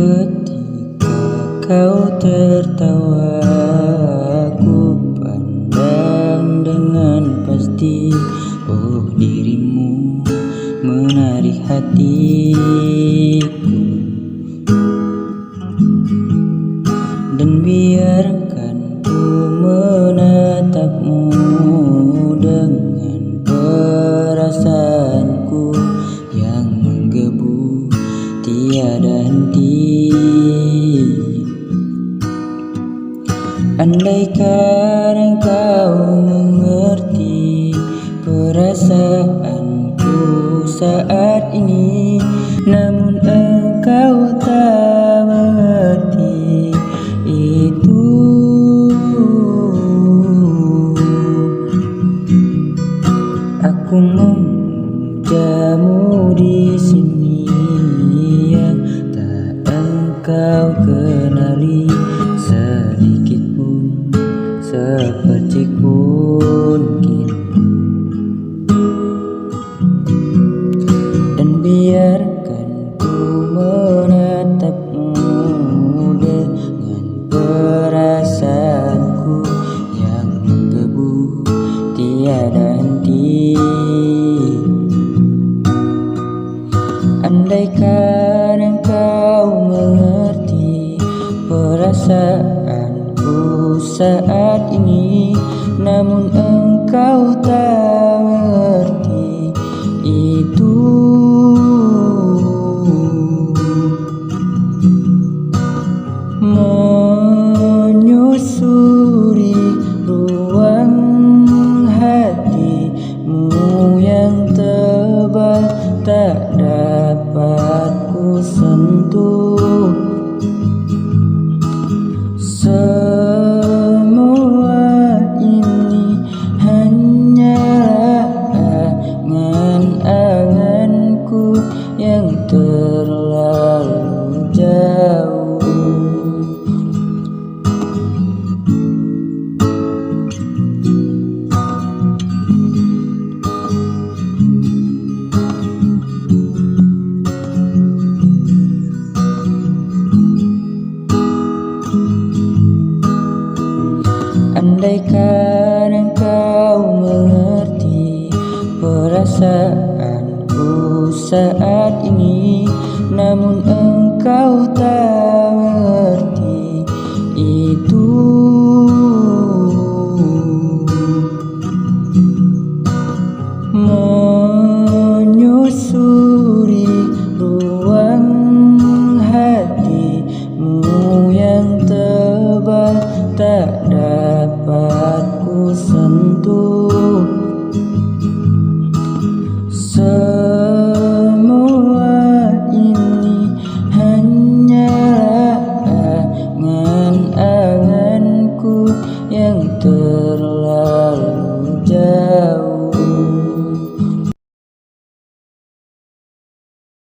Ketika kau tertawa, ku pandang dengan pasti. Oh, dirimu menarik hatiku, dan biarkan ku menatapmu dengan perasaanku yang menggebu tiada henti. Andaikan engkau mengerti perasaanku saat ini, namun engkau tak mengerti itu. Aku memujamu di sini yang tak engkau kenali sedikit pun, seperti pun kini. Dan biarkan ku menatapmu dengan perasaanku yang menggebu tiada henti. Andaikan engkau mengerti perasaanku saat ini, namun engkau tak mengerti itu. Menyusuri ruang hatimu yang tebal, tak dapat ku sentuh. Semua ini hanyalah angan-anganku yang terlalu jauh. Andaikan engkau mengerti perasaanku saat ini, namun engkau tak mengerti itu. Menyusuri ruang hatimu yang tebal, tak dapat ku sentuh.